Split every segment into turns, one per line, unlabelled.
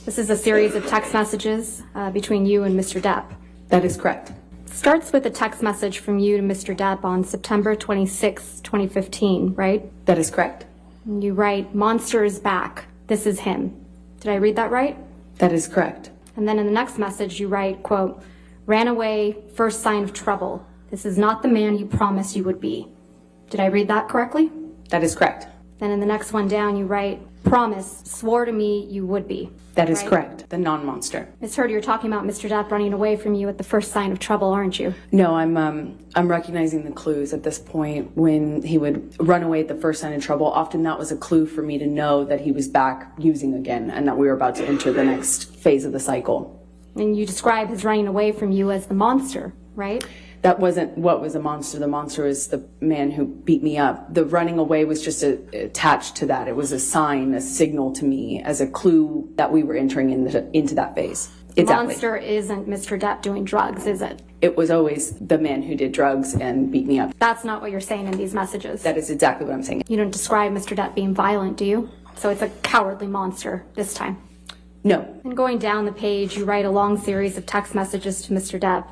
This is a series of text messages between you and Mr. Depp.
That is correct.
Starts with a text message from you to Mr. Depp on September 26, 2015, right?
That is correct.
And you write, "Monster is back. This is him." Did I read that right?
That is correct.
And then in the next message you write, quote, "Ran away, first sign of trouble. This is not the man you promised you would be." Did I read that correctly?
That is correct.
Then in the next one down you write, "Promise, swore to me you would be."
That is
Right?
correct. The non-monster.
Ms. Heard, you're talking about Mr. Depp running away from you at the first sign of trouble, aren't you?
No, I'm recognizing the clues at this point. When he would run away at the first sign of trouble, often that was a clue for me to know that he was back using again and that we were about to enter the next phase of the cycle.
And you describe his running away from you as the monster, right?
That wasn't what was a monster. The monster is the man who beat me up. The running away was just attached to that. It was a sign, a signal to me as a clue that we were entering into that phase. Exactly.
Monster isn't Mr. Depp doing drugs, is it?
It was always the man who did drugs and beat me up.
That's not what you're saying in these messages.
That is exactly what I'm saying.
You don't describe Mr. Depp being violent, do you? So it's a cowardly monster this time.
No.
And going down the page, you write a long series of text messages to Mr. Depp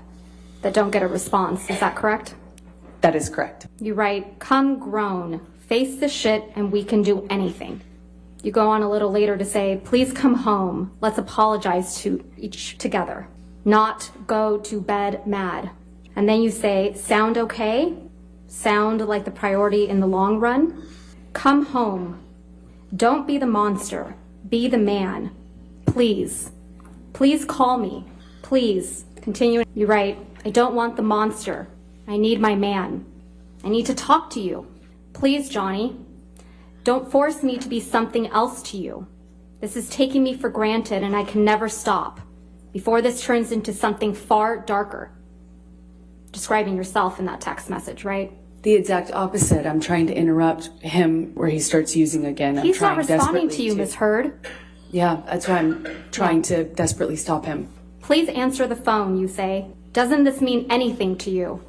that don't get a response. Is that correct?
That is correct.
You write, "Come grown, face the shit and we can do anything." You go on a little later to say, "Please come home. Let's apologize to each together. Not go to bed mad." And then you say, "Sound okay? Sound like the priority in the long run? Come home. Don't be the monster. Be the man. Please. Please call me. Please." Continue. You write, "I don't want the monster. I need my man. I need to talk to you. Please, Johnny. Don't force me to be something else to you. This is taking me for granted and I can never stop before this turns into something far darker." Describing yourself in that text message, right?
The exact opposite. I'm trying to interrupt him where he starts using again.
He's not responding to you, Ms. Heard.
Yeah, that's why I'm trying to desperately stop him.
"Please answer the phone," you say. "Doesn't this mean anything to you?"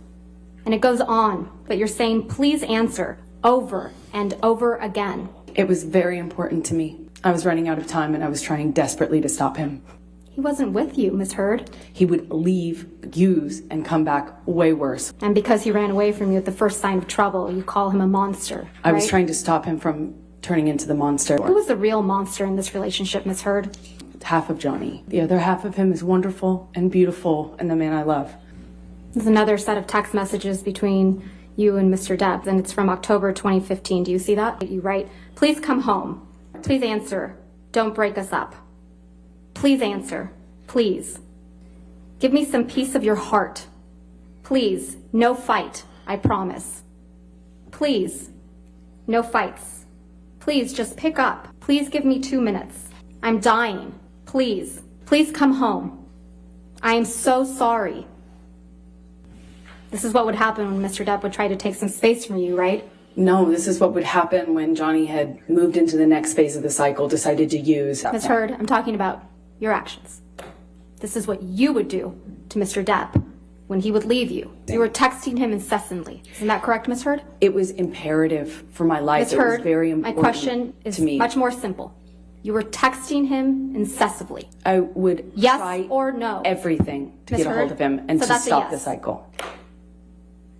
And it goes on, but you're saying, "Please answer," over and over again.
It was very important to me. I was running out of time and I was trying desperately to stop him.
He wasn't with you, Ms. Heard.
He would leave, use, and come back way worse.
And because he ran away from you at the first sign of trouble, you call him a monster,
I was
right?
trying to stop him from turning into the monster.
Who was the real monster in this relationship, Ms. Heard?
Half of Johnny. The other half of him is wonderful and beautiful and the man I love.
There's another set of text messages between you and Mr. Depp, and it's from October 2015. Do you see that? You write, "Please come home. Please answer. Don't break us up. Please answer. Please. Give me some piece of your heart. Please. No fight. I promise. Please. No fights. Please just pick up. Please give me 2 minutes. I'm dying. Please. Please come home. I am so sorry." This is what would happen when Mr. Depp would try to take some space from you, right?
No, this is what would happen when Johnny had moved into the next phase of the cycle, decided to use.
Ms. Heard, I'm talking about your actions. This is what you would do to Mr. Depp when he would leave you. You were texting him incessantly. Isn't that correct, Ms. Heard?
It was imperative for my life.
Ms.
It
Heard,
was very
my
important
question is
to me.
much more simple. You were texting him incessantly.
I would
Yes
try
or no?
everything to
Ms.
get a
Heard?
hold of him and
So
to
that's a
stop
yes.
the cycle.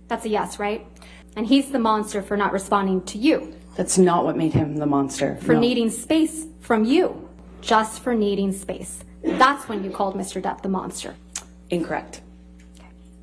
That's a yes, right? And he's the monster for not responding to you,
That's not what made him the monster.
for
No.
needing space from you, just for needing space. That's when you called Mr. Depp the monster.
Incorrect.